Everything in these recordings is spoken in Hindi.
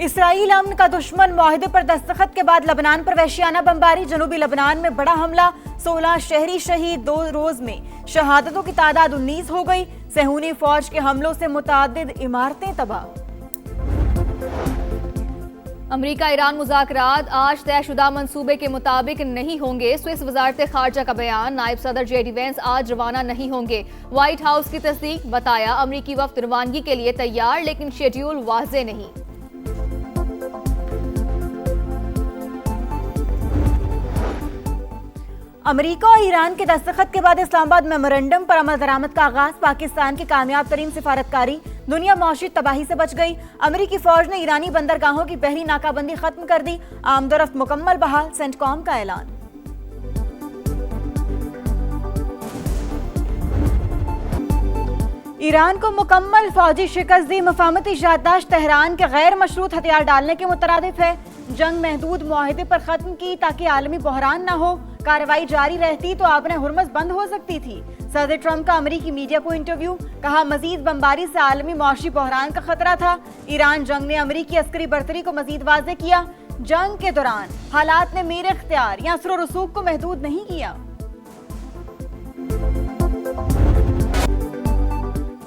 इसराइल अमन का दुश्मन मुआहदे पर दस्तखत के बाद लबनान पर वहशियाना बमबारी। जनूबी लबनान में बड़ा हमला, 16 शहरी शहीद। 2 रोज में शहादतों की तादाद 19 हो गई। सहूनी फौज के हमलों से मुतादिद इमारतें तबाह। अमरीका ईरान मुज़ाकरात आज तयशुदा मंसूबे के मुताबिक नहीं होंगे। स्विस वजारत खारजा का बयान, नायब सदर जेडी वेंस आज रवाना नहीं होंगे। व्हाइट हाउस की तस्दीक, बताया अमरीकी वफ्द रवानगी के लिए तैयार लेकिन शेड्यूल वाज़े नहीं। अमेरिका और ईरान के दस्तखत के बाद इस्लामाबाद मेमोरेंडम पर अमल दरामद का आगाज। पाकिस्तान की कामयाब तरीन सिफारतकारी, दुनिया मौशी तबाही से बच गई। अमेरिकी फौज ने ईरानी बंदरगाहों की बहरी नाकाबंदी खत्म कर दी। आमदोरफ्त मुकम्मल बहाल, सेंटकॉम का ऐलान। ईरान को मुकम्मल फौजी शिकस्त दी। मफाहमती याददाश्त तेहरान के गैर मशरूत हथियार डालने के मुतरादिफ है। जंग महदूद मुआहदे पर खत्म की ताकि आलमी बहरान न हो। कार्रवाई जारी रहती तो आपने हुर्मस बंद हो सकती थी। सदर ट्रंप का अमेरिकी मीडिया को इंटरव्यू, कहा मजीद बमबारी से आलमी मौशी बहरान का खतरा था। ईरान जंग ने अमेरिकी अस्करी बर्तरी को मजीद वाज़े किया। जंग के दौरान हालात ने मेरे इख्तियार या असर रसूख को महदूद नहीं किया।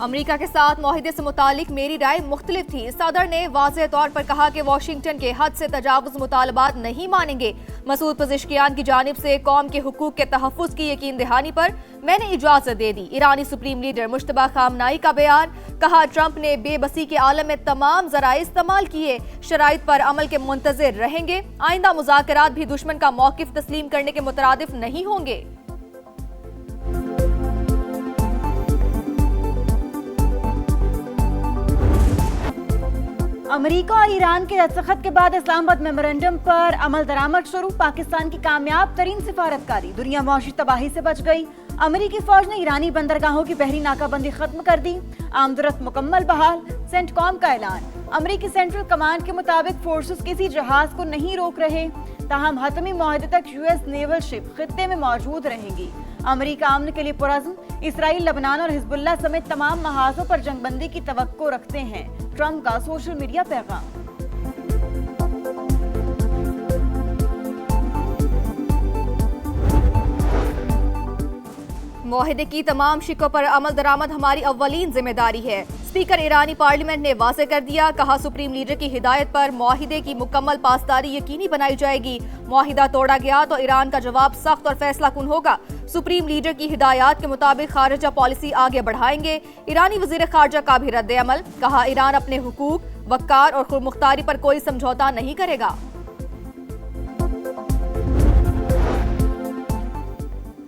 अमेरिका के साथ मुआहदे से मुतालिक मेरी राय मुख्तलिफ थी। सदर ने वाज़ेह तौर पर कहा कि वाशिंगटन के हद से तजावुज़ मुतालबात नहीं मानेंगे। मसूद पज़ेश्कियान की जानिब से कौम के हुकूक के तहफ़्फ़ुज़ की यकीन दहानी पर मैंने इजाज़त दे दी। ईरानी सुप्रीम लीडर मुश्तबा खामनाई का बयान, कहा ट्रंप ने बेबसी के आलम में तमाम ज़राए इस्तेमाल किए, शराइत पर अमल के मुंतज़िर रहेंगे। आइंदा मुज़ाकरात भी दुश्मन का मौक़िफ़ तस्लीम करने के मुतरादिफ नहीं होंगे। अमेरिका और ईरान के दस्तखत के बाद इस्लामाबाद मेमोरेंडम पर अमल दरामद शुरू। पाकिस्तान की कामयाब तरीन सिफारतकारी, दुनिया मौशी तबाही से बच गई। अमेरिकी फौज ने ईरानी बंदरगाहों की बहरी नाकाबंदी खत्म कर दी। आमदरफ्त मुकम्मल बहाल, सेंटकॉम का ऐलान। अमेरिकी सेंट्रल कमांड के मुताबिक फोर्सेस किसी जहाज को नहीं रोक रहे, ताहम हतमी मुआहदे तक यूएस नेवल शिप खित्ते में मौजूद रहेंगी। अमेरिका अमन के लिए पुरअज़्म, इसराइल, लबनान और हिजबुल्लाह समेत तमाम महाजों पर जंगबंदी की तवक्को रखते हैं। ट्रंप का सोशल मीडिया पैगाम। मुआहदे की तमाम शिकों पर अमल दरामद हमारी अव्वलीन जिम्मेदारी है। स्पीकर ईरानी पार्लियामेंट ने वाज़े कर दिया, कहा सुप्रीम लीडर की हिदायत पर मुआहिदे की मुकम्मल पासदारी यकीनी बनाई जाएगी। मुआहिदा तोड़ा गया तो ईरान का जवाब सख्त और फैसला कुन होगा। सुप्रीम लीडर की हिदायत के मुताबिक खारजा पॉलिसी आगे बढ़ाएंगे। ईरानी वजीर खारजा का भी रद्द अमल, कहा ईरान अपने हुकूक, वक़ार और खुदमुख्तारी पर कोई समझौता नहीं करेगा।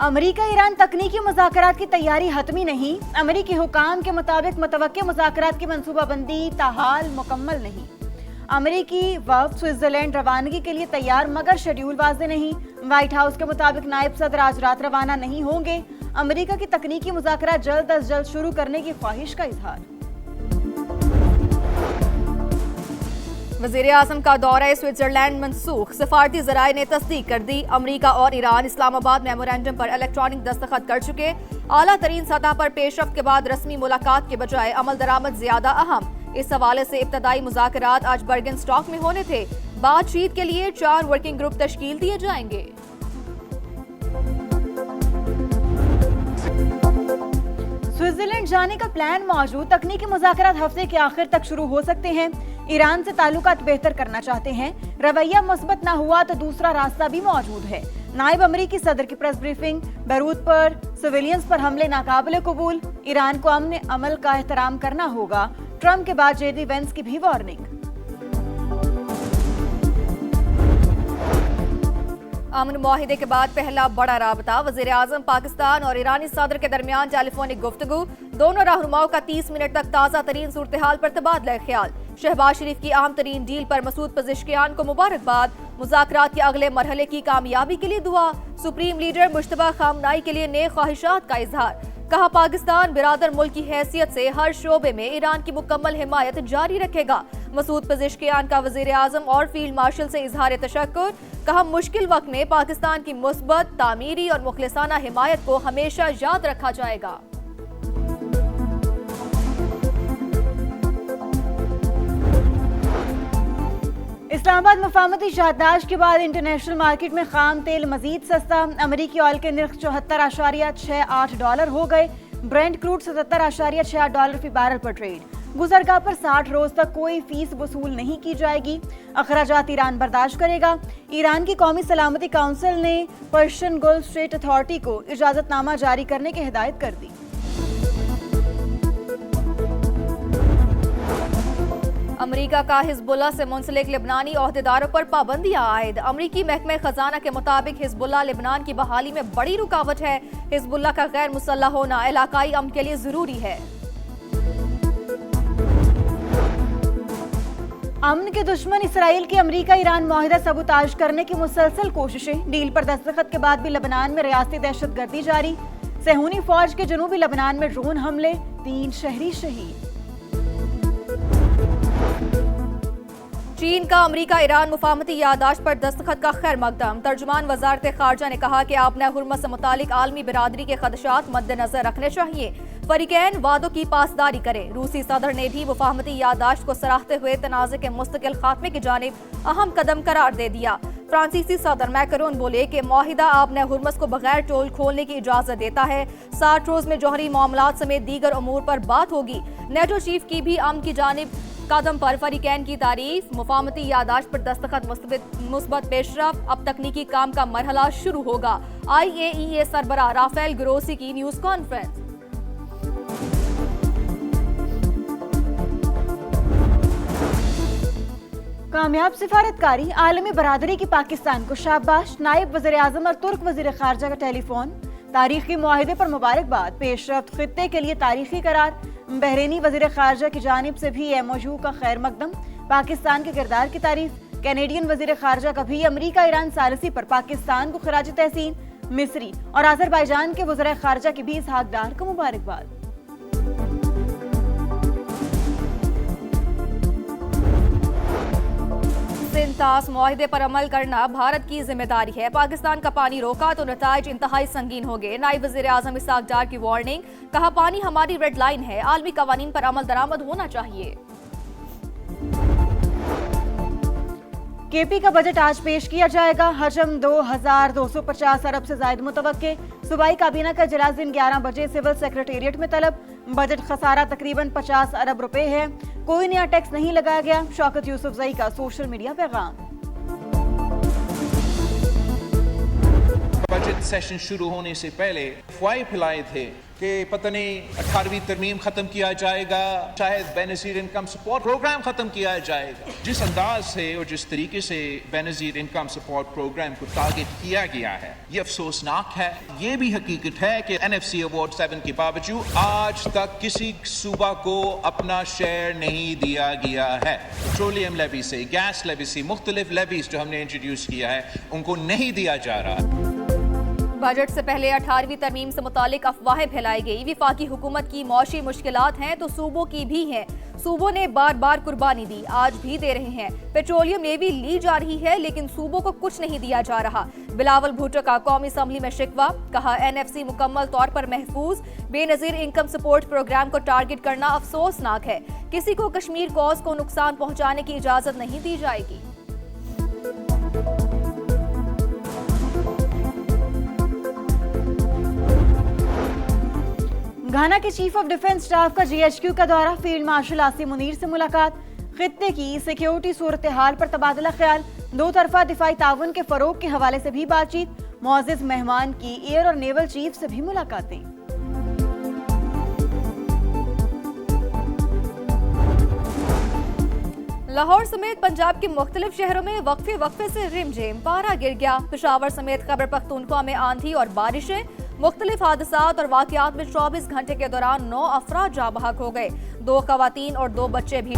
अमेरिका ईरान तकनीकी मुज़ाकरात की तैयारी हतमी नहीं। अमेरिकी हुकाम के मुताबिक मुतवक्के मुज़ाकरात की मनसूबाबंदी ताहाल मुकम्मल नहीं। अमेरिकी वफ़द स्विट्ज़रलैंड रवानगी के लिए तैयार मगर शेड्यूल वाज़े नहीं। व्हाइट हाउस के मुताबिक नायब सदर आज रात रवाना नहीं होंगे। अमेरिका की तकनीकी मुज़ाकरात जल्द अज जल्द शुरू करने की ख्वाहिश का इजहार। वज़ीर आज़म का दौरा स्विट्ज़रलैंड मनसूख, सफारती ज़राए ने तस्दीक कर दी। अमरीका और ईरान इस्लामाबाद मेमोरेंडम पर इलेक्ट्रॉनिक दस्तखत कर चुके। आला तरीन सतह पर पेशरफ्त के बाद रस्मी मुलाकात के बजाय अमल दरामद ज्यादा अहम। इस हवाले से इब्तदाई मुज़ाकरात आज बर्गन स्टॉक में होने थे। बातचीत के लिए 4 वर्किंग ग्रुप तश्कील दिए जाएंगे। स्विट्जरलैंड जाने का प्लान मौजूद। तकनीकी मुज़ाकरात हफ्ते के आखिर तक शुरू हो सकते हैं। ईरान से ताल्लुकात बेहतर करना चाहते हैं। रवैया मुस्बत न हुआ तो दूसरा रास्ता भी मौजूद है। नायब अमेरिकी सदर की प्रेस ब्रीफिंग, बैरूत पर सिविलियंस पर हमले नाकाबिले कबूल। ईरान को अमन अमल का एहतराम करना होगा। ट्रंप के बाद जेडी वेंस की भी वार्निंग। अमन मुआहिदे के बाद पहला बड़ा राबता। वज़ीर आज़म पाकिस्तान और ईरानी सदर के दरमियान टेलीफोनिक गुफ्तगू। दोनों रहनुमाओं का 30 मिनट तक ताज़ा तरीन सूरत हाल पर तबादला ख्याल। शहबाज शरीफ की अहम तरीन डील पर मसूद पज़ेश्कियान को मुबारकबाद। मुज़ाकरात के अगले मरहले की कामयाबी के लिए दुआ। सुप्रीम लीडर मुश्तबा खामनाई के लिए नेक ख्वाहिशात का इजहार, कहा पाकिस्तान बिरादर मुल्क की हैसियत से हर शोबे में ईरान की मुकम्मल हिमायत जारी रखेगा। मसूद पज़ेश्कियान का वज़ीर आज़म और फील्ड मार्शल से इजहार तशक्कुर, कहा मुश्किल वक्त में पाकिस्तान की मुस्बत, तामीरी और मुखलिसाना हिमायत को हमेशा याद रखा जाएगा। इस्लामाबाद मफामती याददाश्त के बाद इंटरनेशनल मार्केट में खाम तेल मजीद सस्ता। अमरीकी ऑयल के नर्ख $74.68 हो गए। ब्रेंट क्रूड $77.68 फी बैरल पर ट्रेड। गुजरगाह पर 60 रोज तक कोई फीस वसूल नहीं की जाएगी। अखराजात ईरान बर्दाश्त करेगा। ईरान की कौमी सलामती काउंसिल ने पर्शियन गल्फ स्ट्रेट अथॉरिटी को इजाजतनामा जारी करने की हिदायत कर दी। अमेरिका का हिजबुल्लाह से मुंसलिक लेबनानी ओहदेदारों पर पाबंदियां आयद। अमरीकी महकमे खजाना के मुताबिक हिजबुल्लाह लेबनान की बहाली में बड़ी रुकावट है। हिजबुल्लाह का गैर मुसल्लह होना इलाकाई अमन के लिए जरूरी है। अमन के दुश्मन इसराइल की अमेरिका ईरान मुआहिदा सबूताज करने की मुसलसल कोशिशें। डील पर दस्तखत के बाद भी लेबनान में रियासती दहशतगर्दी जारी। सेहूनी फौज के जनूबी लेबनान में ड्रोन हमले, 3 शहरी शहीद। चीन का अमेरिका ईरान मुफाहमती याददाश्त पर दस्तखत का खैर मकदम। तर्जुमान वजारत खारजा ने कहा कि आपने हुर्मत से मुतालिक आलमी बिरादरी के खदशात मद्देनजर रखने चाहिए। फरीकैन वादों की पासदारी करें। रूसी सदर ने भी मुफाहमती याददाश्त को सराहते हुए तनाज़े के मुस्तकिल खात्मे की जानिब अहम कदम करार दे दिया। फ्रांसीसी सदर मैकरोन बोले कि मुआहिदा आपने हुर्मस को बगैर टोल खोलने की इजाजत देता है। 60 रोज में जौहरी मामलात समेत दीगर अमूर पर बात होगी। नेटो चीफ की भी अमन की जानिब कदम पर फरीकैन की तारीफ। मुफाहमती याददाश्त पर दस्तखत मुस्बत पेशरफ। अब तकनीकी काम का मरहला शुरू होगा। IAEA सरबराह राफेल ग्रोसी की न्यूज कॉन्फ्रेंस। कामयाब सिफारतकारी, आलमी बरादरी की पाकिस्तान को शाबाश। नायब वज़ीर आज़म और तुर्क वज़ीर खारजा का टेलीफोन। तारीखी मुआहिदे पर मुबारकबाद। पेशरफ्त खित्ते के लिए तारीखी करार। बहरीनी वज़ीर खारजा की जानिब से भी MOU का खैर मकदम। पाकिस्तान के किरदार की तारीफ। कैनेडियन वज़ीर खारजा का भी अमरीका ईरान सालिसी पर पाकिस्तान को खराज तहसीन। मिस्री और आज़रबाईजान के वज़ीर खारजा की भी इसहाक डार को मुबारकबाद। सिंतास मुआहिदे पर अमल करना भारत की जिम्मेदारी है। पाकिस्तान का पानी रोका तो नताइज इंतहाई संगीन हो गए। नायब वज़ीर आज़म इसहाक डार की वार्निंग। कहा पानी हमारी रेड लाइन है। आलमी कवानीन पर अमल दरामद होना चाहिए। KP का बजट आज पेश किया जाएगा। हजम 2250 अरब से ज्यादा मुतवक्के। सूबाई काबीना का इजलास दिन 11 बजे सिविल सेक्रेटेरिएट में तलब। बजट खसारा तकरीबन 50 अरब रुपए है। कोई नया टैक्स नहीं लगाया गया। शौकत यूसुफजई का सोशल मीडिया पैगाम। बजट सेशन शुरू होने से पहले अफवाहें फैलाए थे कि पता नहीं 18वीं तरमीम खत्म किया जाएगा, शायद बेनज़ीर इनकम सपोर्ट प्रोग्राम खत्म किया जाएगा। जिस अंदाज से और जिस तरीके से बेनज़ीर इनकम सपोर्ट प्रोग्राम को टारगेट किया गया है, ये अफसोसनाक है। ये भी हकीकत है कि NFC अवार्ड 7 के बावजूद आज तक किसी सूबा को अपना शेयर नहीं दिया गया है। पेट्रोलियम लेवी से, गैस लेवी से, मुख्तलिफ लेवीज जो हमने इंट्रोड्यूस किया है, उनको नहीं दिया जा रहा। बजट से पहले 18वीं तरमीम से मुतालिक अफवाहें फैलाई गई। विफाकी हुकूमत की मौशी मुश्किलात हैं तो सूबों की भी हैं। सूबों ने बार बार कुर्बानी दी, आज भी दे रहे हैं। पेट्रोलियम नेवी ली जा रही है लेकिन सूबों को कुछ नहीं दिया जा रहा। बिलावल भुट्टो का कौमी असम्बली में शिकवा। कहा NFC मुकम्मल तौर पर महफूज। बेनज़ीर इनकम सपोर्ट प्रोग्राम को टारगेट करना अफसोसनाक है। किसी को कश्मीर कॉज को नुकसान पहुंचाने की इजाजत नहीं दी जाएगी। घाना के चीफ ऑफ डिफेंस स्टाफ का GHQ का दौरा। फील्ड मार्शल आसिम मुनीर से मुलाकात। खित्ते की सिक्योरिटी सूरत हाल पर तबादला ख्याल। 2 तरफा दिफाई ताउन के फरोग के हवाले से भी बातचीत। मुअज़्ज़िज़ मेहमान की एयर और नेवल चीफ से भी मुलाकातें। लाहौर समेत पंजाब के मुख्तलिफ शहरों में वक्फे से रिमझिम पारा गिर गया। पेशावर समेत खैबर पख्तूनख्वा में आंधी और बारिशें। मुख्तलिफ हादसात और वाकयात में 24 घंटे के दौरान 9 अफराद जाँ बहक हो गए। 2 खवातीन और 2 बच्चे भी